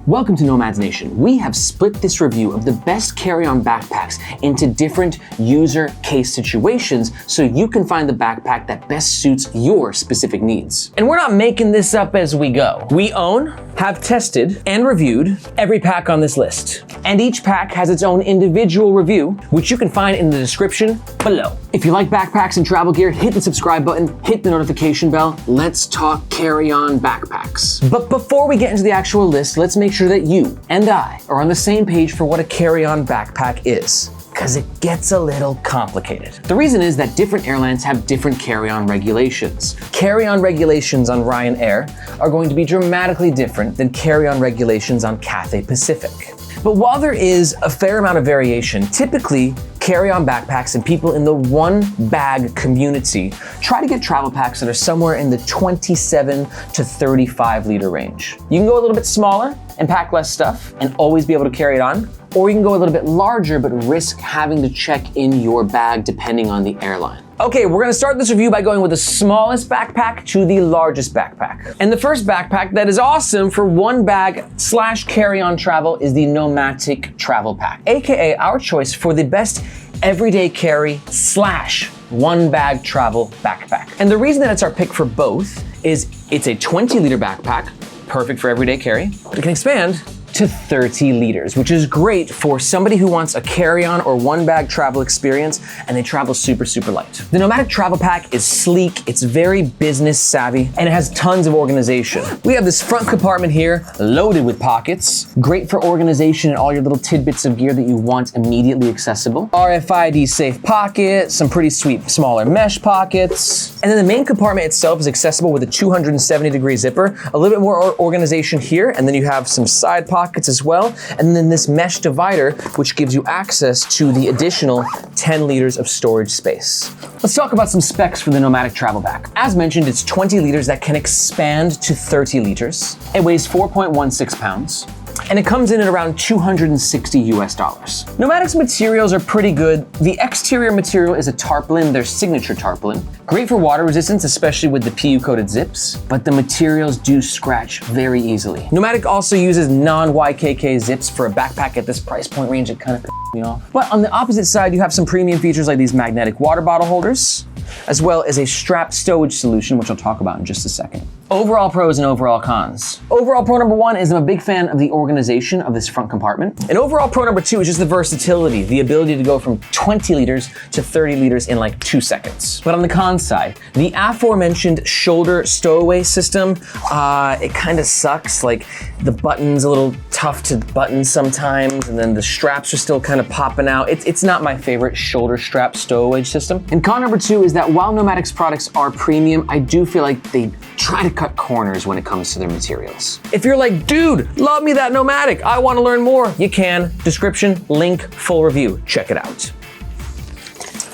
Welcome to Nomads Nation. We have split this review of the best carry-on backpacks into different user case situations so you can find the backpack that best suits your specific needs. And we're not making this up as we go. We own, have tested, and reviewed every pack on this list. And each pack has its own individual review, which you can find in the description below. If you like backpacks and travel gear, hit the subscribe button, hit the notification bell. Let's talk carry-on backpacks. But before we get into the actual list, let's make sure that you and I are on the same page for what a carry-on backpack is, because it gets a little complicated. The reason is that different airlines have different carry-on regulations. Carry-on regulations on Ryanair are going to be dramatically different than carry-on regulations on Cathay Pacific. But while there is a fair amount of variation, typically carry-on backpacks and people in the one bag community try to get travel packs that are somewhere in the 27 to 35 liter range. You can go a little bit smaller and pack less stuff and always be able to carry it on, or you can go a little bit larger but risk having to check in your bag depending on the airline. Okay, we're gonna start this review by going with the smallest backpack to the largest backpack. And the first backpack that is awesome for one bag / carry-on travel is the NOMATIC travel pack, AKA our choice for the best everyday carry / one bag travel backpack. And the reason that it's our pick for both is it's a 20 liter backpack, perfect for everyday carry, but it can expand to 30 liters, which is great for somebody who wants a carry-on or one bag travel experience and they travel super light. The NOMATIC travel pack is sleek, it's very business savvy, and it has tons of organization. We have this front compartment here loaded with pockets, great for organization and all your little tidbits of gear that you want immediately accessible. RFID safe pocket, some pretty sweet smaller mesh pockets. And then the main compartment itself is accessible with a 270-degree zipper, a little bit more organization here, and then you have some side pockets as well, and then this mesh divider, which gives you access to the additional 10 liters of storage space. Let's talk about some specs for the NOMATIC travel pack. As mentioned, it's 20 liters that can expand to 30 liters. It weighs 4.16 pounds. And it comes in at around $260 US. NOMATIC's materials are pretty good. The exterior material is a tarpaulin, their signature tarpaulin. Great for water resistance, especially with the PU-coated zips, but the materials do scratch very easily. NOMATIC also uses non-YKK zips for a backpack at this price point range. It kind of me off. But on the opposite side, you have some premium features like these magnetic water bottle holders, as well as a strap stowage solution, which I'll talk about in just a second. Overall pros and overall cons. Overall pro number one is I'm a big fan of the organization of this front compartment. And overall pro number two is just the versatility, the ability to go from 20 liters to 30 liters in like 2 seconds. But on the cons side, the aforementioned shoulder stowaway system, it kind of sucks. Like the button's a little tough to button sometimes, and then the straps are still kind of popping out. It's not my favorite shoulder strap stowaway system. And con number two is that while NOMATIC's products are premium, I do feel like they try to cut corners when it comes to their materials. If you're like, dude, love me that NOMATIC, I want to learn more, you can. Description, link, full review, check it out.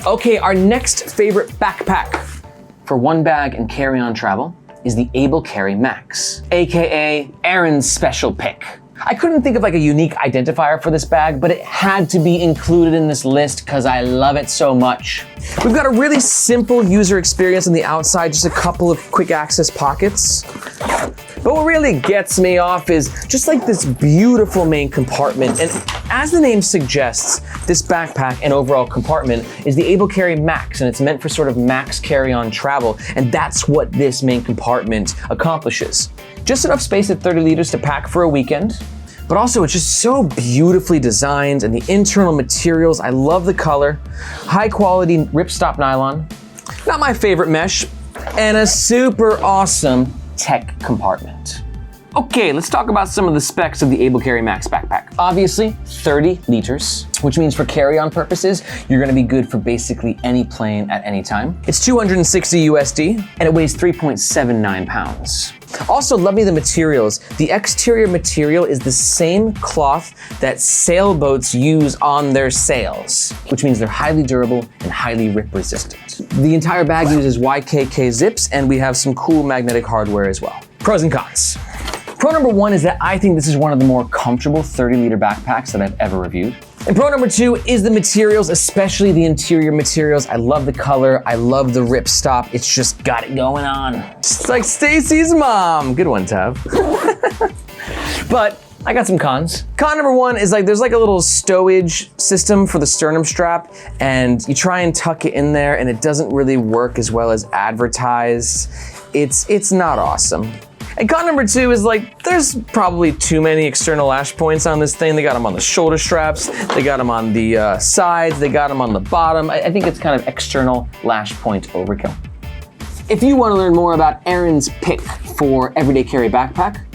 Okay, our next favorite backpack for one bag and carry-on travel is the Able Carry Max, AKA Aaron's special pick. I couldn't think of like a unique identifier for this bag, but it had to be included in this list because I love it so much. We've got a really simple user experience on the outside, just a couple of quick access pockets. But what really gets me off is just like this beautiful main compartment. And as the name suggests, this backpack and overall compartment is the Able Carry Max, and it's meant for sort of max carry-on travel. And that's what this main compartment accomplishes. Just enough space at 30 liters to pack for a weekend, but also it's just so beautifully designed, and the internal materials, I love the color, high quality ripstop nylon, not my favorite mesh, and a super awesome tech compartment. Okay, let's talk about some of the specs of the Able Carry Max backpack. Obviously, 30 liters, which means for carry-on purposes, you're gonna be good for basically any plane at any time. It's 260 USD, and it weighs 3.79 pounds. Also, love me the materials. The exterior material is the same cloth that sailboats use on their sails, which means they're highly durable and highly rip resistant. The entire bag uses YKK zips, and we have some cool magnetic hardware as well. Pros and cons. Pro number one is that I think this is one of the more comfortable 30 liter backpacks that I've ever reviewed. And pro number two is the materials, especially the interior materials. I love the color, I love the ripstop. It's just got it going on. Just like Stacy's mom. Good one, Tav. But I got some cons. Con number one is like, there's like a little stowage system for the sternum strap, and you try and tuck it in there and it doesn't really work as well as advertised. It's not awesome. And con number two is like, there's probably too many external lash points on this thing. They got them on the shoulder straps, they got them on the sides, they got them on the bottom. I think it's kind of external lash point overkill. If you want to learn more about Aaron's pick for everyday carry backpack,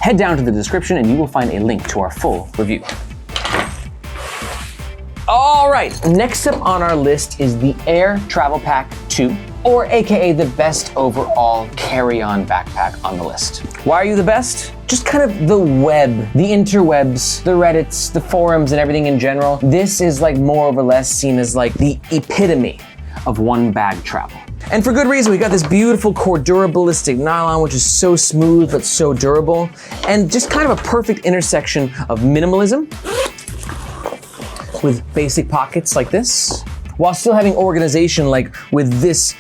head down to the description and you will find a link to our full review. All right, next up on our list is the Air Travel Pack 2, or AKA the best overall carry-on backpack on the list. Why are you the best? Just kind of the web, the interwebs, the Reddits, the forums, and everything in general. This is like more or less seen as like the epitome of one bag travel. And for good reason. We got this beautiful Cordura ballistic nylon, which is so smooth but so durable, and just kind of a perfect intersection of minimalism with basic pockets like this, while still having organization like with this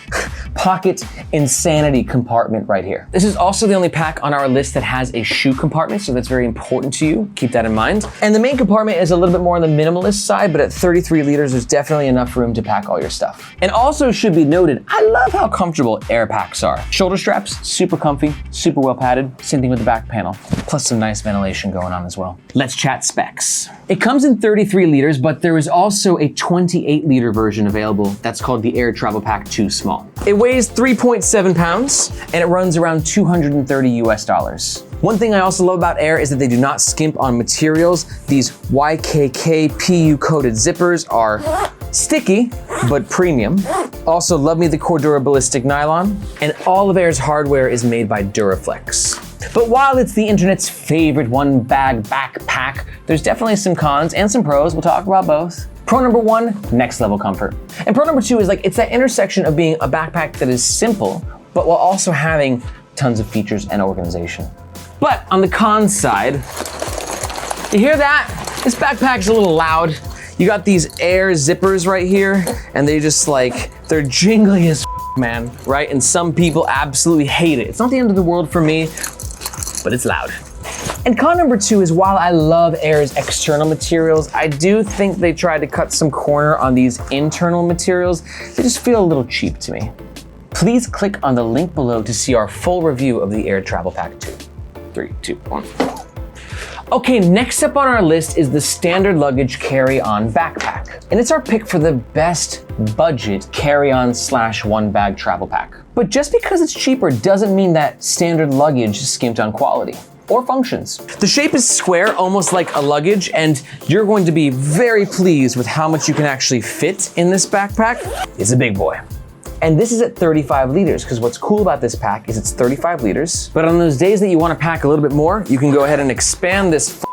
pocket insanity compartment right here. This is also the only pack on our list that has a shoe compartment, so that's very important to you. Keep that in mind. And the main compartment is a little bit more on the minimalist side, but at 33 liters, there's definitely enough room to pack all your stuff. And also should be noted, I love how comfortable Air packs are. Shoulder straps, super comfy, super well padded. Same thing with the back panel, plus some nice ventilation going on as well. Let's chat specs. It comes in 33 liters, but there is also a 28 liter version available that's called the Air Travel Pack 2 Small. It weighs 3.7 pounds and it runs around 230 US dollars. One thing I also love about Air is that they do not skimp on materials. These YKK PU coated zippers are sticky, but premium. Also love me the Cordura ballistic nylon, and all of Air's hardware is made by Duraflex. But while it's the internet's favorite one bag backpack, there's definitely some cons and some pros. We'll talk about both. Pro number one, next level comfort. And pro number two is like, it's that intersection of being a backpack that is simple, but while also having tons of features and organization. But on the con side, you hear that? This backpack's a little loud. You got these Air zippers right here, and they just like, they're jingly as man, right? And some people absolutely hate it. It's not the end of the world for me, but it's loud. And con number two is, while I love Air's external materials, I do think they tried to cut some corner on these internal materials. They just feel a little cheap to me. Please click on the link below to see our full review of the Air Travel Pack 2. 3, 2, 1. Okay, next up on our list is the standard luggage carry-on backpack. And it's our pick for the best budget carry-on / one bag travel pack. But just because it's cheaper doesn't mean that standard luggage is skimped on quality or functions. The shape is square, almost like a luggage, and you're going to be very pleased with how much you can actually fit in this backpack. It's a big boy. And this is at 35 liters, because what's cool about this pack is it's 35 liters, but on those days that you want to pack a little bit more, you can go ahead and expand this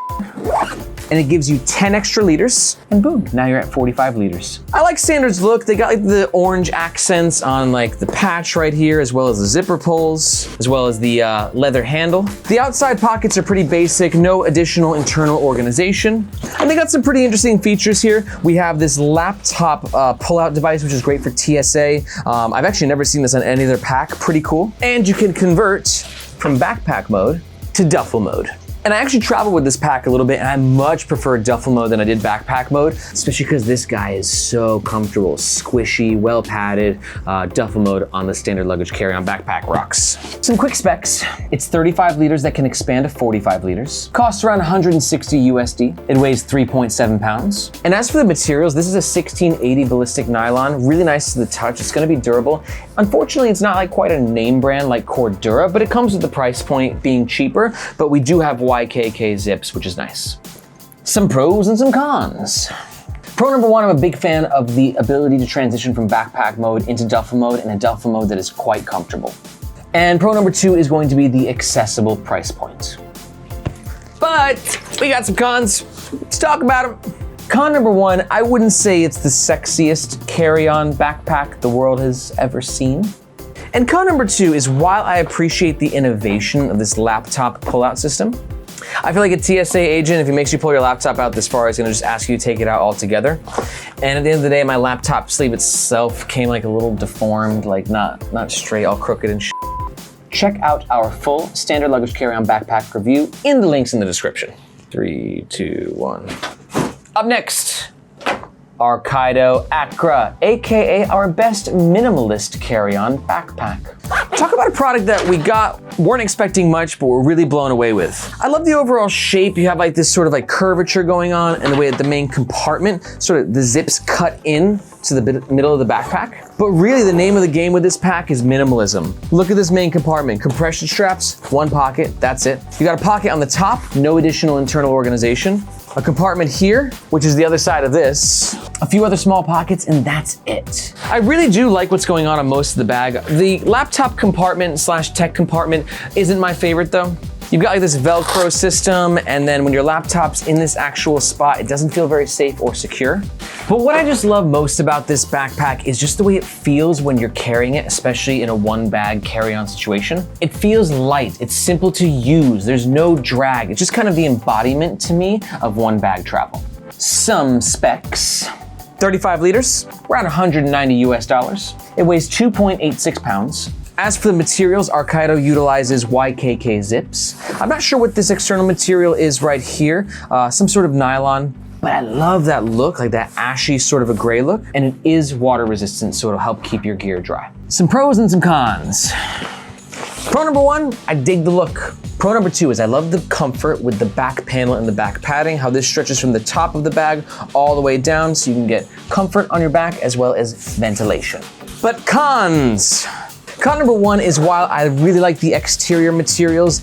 and it gives you 10 extra liters, and boom, now you're at 45 liters. I like Standard's look. They got like the orange accents on like the patch right here, as well as the zipper pulls, as well as the leather handle. The outside pockets are pretty basic, no additional internal organization. And they got some pretty interesting features here. We have this laptop pull-out device, which is great for TSA. I've actually never seen this on any other pack, pretty cool. And you can convert from backpack mode to duffel mode. And I actually traveled with this pack a little bit, and I much prefer duffel mode than I did backpack mode, especially because this guy is so comfortable, squishy, well padded. Duffel mode on the standard luggage carry-on backpack rocks. Some quick specs. It's 35 liters that can expand to 45 liters. Costs around 160 USD. It weighs 3.7 pounds. And as for the materials, this is a 1680 ballistic nylon, really nice to the touch. It's gonna be durable. Unfortunately, it's not like quite a name brand like Cordura, but it comes with the price point being cheaper, but we do have YKK zips, which is nice. Some pros and some cons. Pro number one, I'm a big fan of the ability to transition from backpack mode into duffel mode, and a duffel mode that is quite comfortable. And pro number two is going to be the accessible price point. But we got some cons. Let's talk about them. Con number one, I wouldn't say it's the sexiest carry-on backpack the world has ever seen. And con number two is, while I appreciate the innovation of this laptop pull-out system, I feel like a TSA agent, if he makes you pull your laptop out this far, he's gonna just ask you to take it out altogether. And at the end of the day, my laptop sleeve itself came like a little deformed, like not straight, all crooked and shit. Check out our full standard luggage carry-on backpack review in the links in the description. 3, 2, 1. Up next, Arcaido Acra, AKA our best minimalist carry-on backpack. Talk about a product that we weren't expecting much, but we're really blown away with. I love the overall shape. You have like this sort of like curvature going on, and the way that the main compartment, sort of the zips cut in to the middle of the backpack. But really the name of the game with this pack is minimalism. Look at this main compartment. Compression straps, one pocket, that's it. You got a pocket on the top, no additional internal organization. A compartment here, which is the other side of this. A few other small pockets, and that's it. I really do like what's going on most of the bag. The laptop compartment / tech compartment isn't my favorite though. You've got like this Velcro system, and then when your laptop's in this actual spot, it doesn't feel very safe or secure. But what I just love most about this backpack is just the way it feels when you're carrying it, especially in a one bag carry-on situation. It feels light, it's simple to use, there's no drag. It's just kind of the embodiment to me of one bag travel. Some specs. 35 liters, around 190 US dollars. It weighs 2.86 pounds. As for the materials, Arcaido utilizes YKK zips. I'm not sure what this external material is right here, some sort of nylon, but I love that look, like that ashy sort of a gray look, and it is water resistant, so it'll help keep your gear dry. Some pros and some cons. Pro number 1, I dig the look. Pro number 2 is I love the comfort with the back panel and the back padding, how this stretches from the top of the bag all the way down so you can get comfort on your back as well as ventilation. But cons. Con number 1 is while I really like the exterior materials,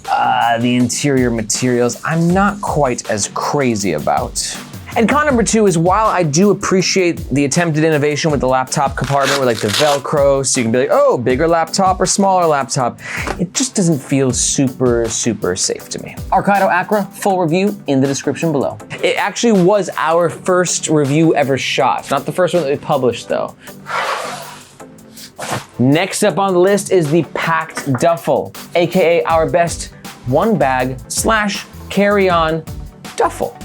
the interior materials I'm not quite as crazy about. And con number 2 is while I do appreciate the attempted innovation with the laptop compartment with like the Velcro, so you can be like, oh, bigger laptop or smaller laptop, it just doesn't feel super safe to me. Arcaido Acra, full review in the description below. It actually was our first review ever shot, not the first one that we published though. Next up on the list is the packed duffel, AKA our best one bag / carry-on duffel.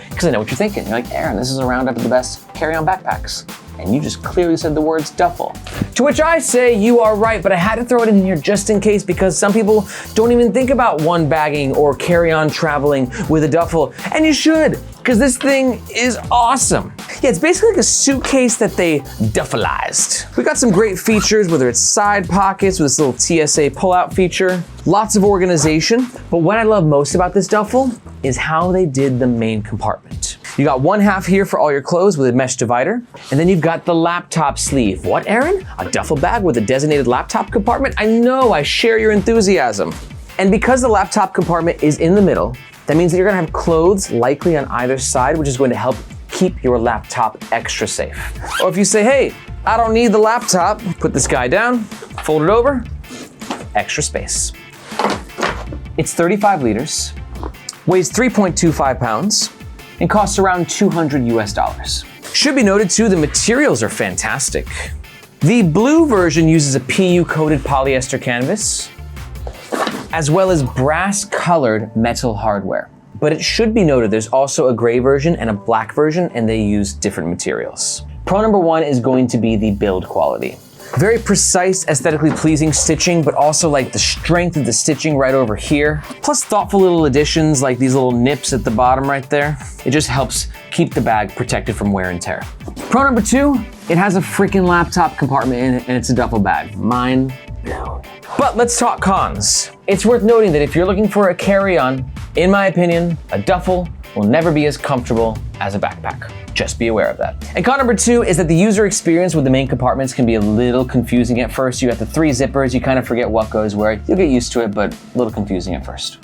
Because I know what you're thinking. You're like, Aaron, this is a roundup of the best carry-on backpacks. And you just clearly said the words duffel. To which I say you are right, but I had to throw it in here just in case because some people don't even think about one bagging or carry-on traveling with a duffel, and you should, because this thing is awesome. Yeah, it's basically like a suitcase that they duffelized. We got some great features, whether it's side pockets with this little TSA pull-out feature, lots of organization, but what I love most about this duffel is how they did the main compartment. You got one half here for all your clothes with a mesh divider, and then you've got the laptop sleeve. What, Aaron? A duffel bag with a designated laptop compartment? I know, I share your enthusiasm. And because the laptop compartment is in the middle, that means that you're gonna have clothes likely on either side, which is going to help keep your laptop extra safe. Or if you say, hey, I don't need the laptop, put this guy down, fold it over, extra space. It's 35 liters, weighs 3.25 pounds, and costs around 200 US dollars. Should be noted too, the materials are fantastic. The blue version uses a PU-coated polyester canvas, as well as brass-colored metal hardware. But it should be noted there's also a gray version and a black version, and they use different materials. Pro number 1 is going to be the build quality. Very precise, aesthetically pleasing stitching, but also like the strength of the stitching right over here. Plus thoughtful little additions like these little nips at the bottom right there. It just helps keep the bag protected from wear and tear. Pro number 2, it has a freaking laptop compartment in it and it's a duffel bag. Mind blown. But let's talk cons. It's worth noting that if you're looking for a carry-on, in my opinion, a duffel will never be as comfortable as a backpack. Just be aware of that. And con number 2 is that the user experience with the main compartments can be a little confusing at first. You got the 3 zippers, you kind of forget what goes where. You'll get used to it, but a little confusing at first.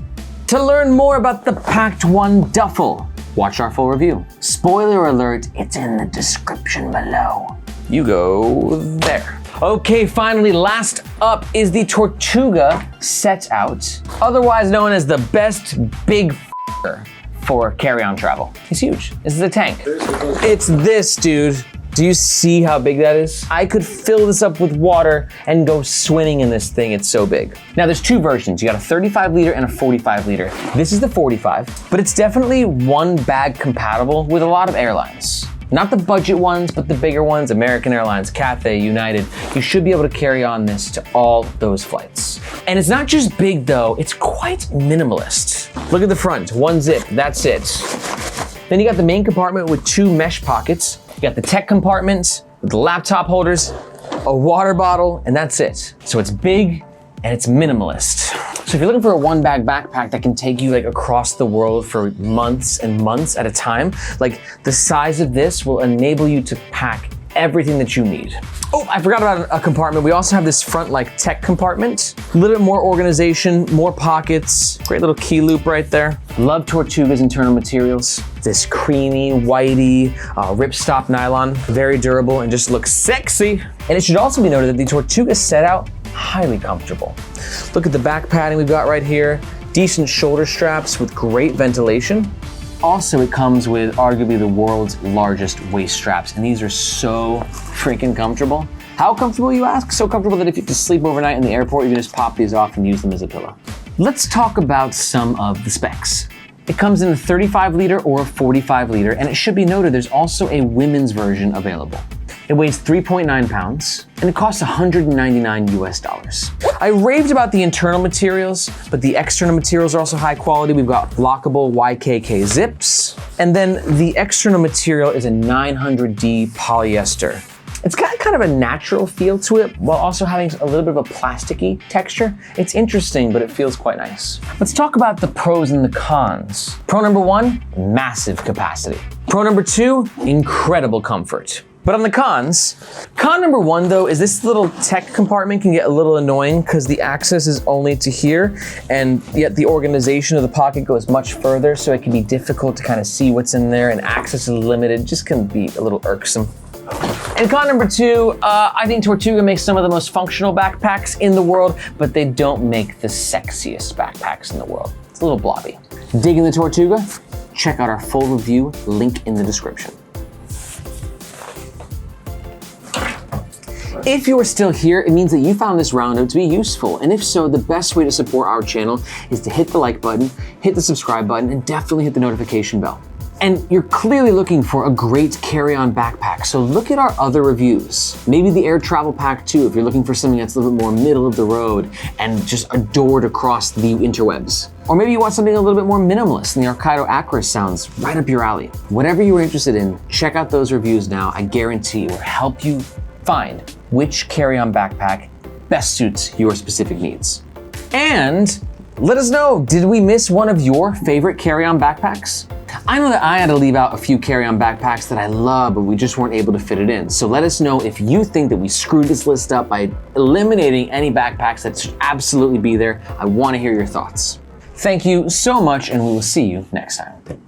To learn more about the Packed One Duffel, watch our full review. Spoiler alert, it's in the description below. You go there. Okay, finally, last up is the Tortuga Set Out, otherwise known as the best big f***er for carry-on travel. It's huge. This is a tank. It's this, dude. Do you see how big that is? I could fill this up with water and go swimming in this thing. It's so big. Now there's 2 versions. You got a 35 liter and a 45 liter. This is the 45, but it's definitely one bag compatible with a lot of airlines. Not the budget ones, but the bigger ones, American Airlines, Cathay, United. You should be able to carry on this to all those flights. And it's not just big though, it's quite minimalist. Look at the front, one zip, that's it. Then you got the main compartment with 2 mesh pockets. You got the tech compartment with the laptop holders, a water bottle, and that's it. So it's big and it's minimalist. So if you're looking for a one-bag backpack that can take you like across the world for months and months at a time, like the size of this will enable you to pack everything that you need. Oh, I forgot about a compartment. We also have this front like tech compartment. A little bit more organization, more pockets. Great little key loop right there. Love Tortuga's internal materials. This creamy, whitey, ripstop nylon. Very durable and just looks sexy. And it should also be noted that the Tortuga set out highly comfortable. Look at the back padding we've got right here. Decent shoulder straps with great ventilation. Also, it comes with arguably the world's largest waist straps, and these are so freaking comfortable. How comfortable, you ask? So comfortable that if you have to sleep overnight in the airport, you can just pop these off and use them as a pillow. Let's talk about some of the specs. It comes in a 35 liter or a 45 liter, and it should be noted there's also a women's version available. It weighs 3.9 pounds, and it costs $199 US. I raved about the internal materials, but the external materials are also high quality. We've got lockable YKK zips, and then the external material is a 900D polyester. It's got kind of a natural feel to it while also having a little bit of a plasticky texture. It's interesting, but it feels quite nice. Let's talk about the pros and the cons. Pro number 1, massive capacity. Pro number 2, incredible comfort. But on the cons, con number 1 though is this little tech compartment can get a little annoying because the access is only to here, and yet the organization of the pocket goes much further, so it can be difficult to kind of see what's in there, and access is limited, just can be a little irksome. And con number 2, I think Tortuga makes some of the most functional backpacks in the world, but they don't make the sexiest backpacks in the world. It's a little blobby. Digging the Tortuga? Check out our full review, link in the description. If you are still here, it means that you found this roundup to be useful. And if so, the best way to support our channel is to hit the like button, hit the subscribe button, and definitely hit the notification bell. And you're clearly looking for a great carry-on backpack, so look at our other reviews. Maybe the Air Travel Pack 2 if you're looking for something that's a little bit more middle of the road and just adored across the interwebs. Or maybe you want something a little bit more minimalist and the Arcaido Acris sounds right up your alley. Whatever you are interested in, check out those reviews now. I guarantee it will help you find which carry-on backpack best suits your specific needs. And let us know, did we miss one of your favorite carry-on backpacks? I know that I had to leave out a few carry-on backpacks that I love, but we just weren't able to fit it in. So let us know if you think that we screwed this list up by eliminating any backpacks that should absolutely be there. I want to hear your thoughts. Thank you so much, and we will see you next time.